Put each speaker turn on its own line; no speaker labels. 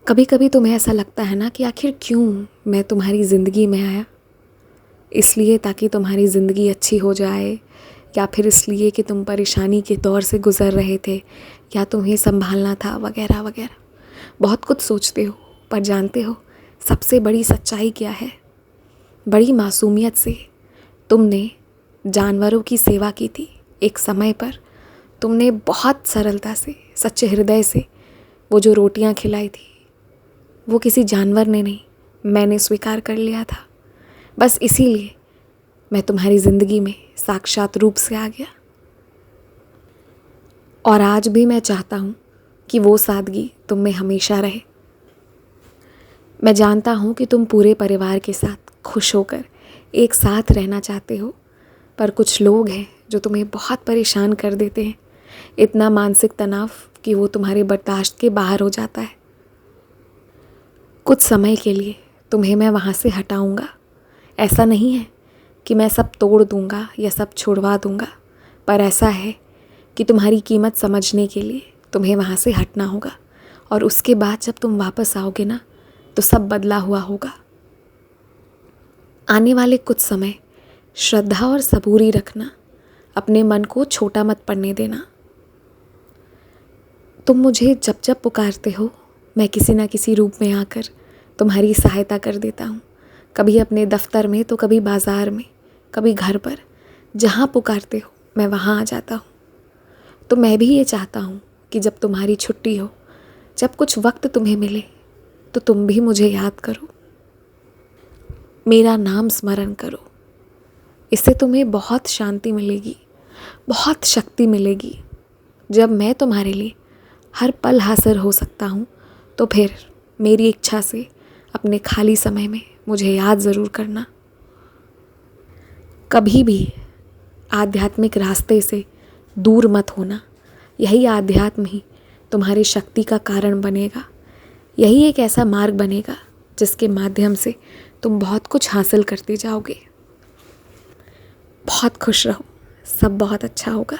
कभी कभी तुम्हें ऐसा लगता है ना कि आखिर क्यों मैं तुम्हारी ज़िंदगी में आया। इसलिए ताकि तुम्हारी ज़िंदगी अच्छी हो जाए, या फिर इसलिए कि तुम परेशानी के दौर से गुज़र रहे थे, या तुम्हें संभालना था, वगैरह वगैरह। बहुत कुछ सोचते हो, पर जानते हो सबसे बड़ी सच्चाई क्या है? बड़ी मासूमियत से तुमने जानवरों की सेवा की थी एक समय पर। तुमने बहुत सरलता से, सच्चे हृदय से वो जो रोटियां खिलाई थी, वो किसी जानवर ने नहीं, मैंने स्वीकार कर लिया था। बस इसीलिए मैं तुम्हारी ज़िंदगी में साक्षात रूप से आ गया। और आज भी मैं चाहता हूँ कि वो सादगी तुम में हमेशा रहे। मैं जानता हूँ कि तुम पूरे परिवार के साथ खुश होकर एक साथ रहना चाहते हो, पर कुछ लोग हैं जो तुम्हें बहुत परेशान कर देते हैं। इतना मानसिक तनाव कि वो तुम्हारे बर्दाश्त के बाहर हो जाता है। कुछ समय के लिए तुम्हें मैं वहाँ से हटाऊँगा। ऐसा नहीं है कि मैं सब तोड़ दूँगा या सब छुड़वा दूँगा, पर ऐसा है कि तुम्हारी कीमत समझने के लिए तुम्हें वहाँ से हटना होगा। और उसके बाद जब तुम वापस आओगे ना, तो सब बदला हुआ होगा। आने वाले कुछ समय श्रद्धा और सबूरी रखना, अपने मन को छोटा मत पड़ने देना। तुम मुझे जब जब पुकारते हो, मैं किसी ना किसी रूप में आकर तुम्हारी सहायता कर देता हूँ। कभी अपने दफ्तर में, तो कभी बाज़ार में, कभी घर पर। जहाँ पुकारते हो मैं वहाँ आ जाता हूँ। तो मैं भी ये चाहता हूँ कि जब तुम्हारी छुट्टी हो, जब कुछ वक्त तुम्हें मिले, तो तुम भी मुझे याद करो, मेरा नाम स्मरण करो। इससे तुम्हें बहुत शांति मिलेगी, बहुत शक्ति मिलेगी। जब मैं तुम्हारे लिए हर पल हाजिर हो सकता हूँ, तो फिर मेरी इच्छा से अपने खाली समय में मुझे याद ज़रूर करना। कभी भी आध्यात्मिक रास्ते से दूर मत होना। यही आध्यात्म ही तुम्हारी शक्ति का कारण बनेगा। यही एक ऐसा मार्ग बनेगा जिसके माध्यम से तुम बहुत कुछ हासिल करते जाओगे। बहुत खुश रहो, सब बहुत अच्छा होगा।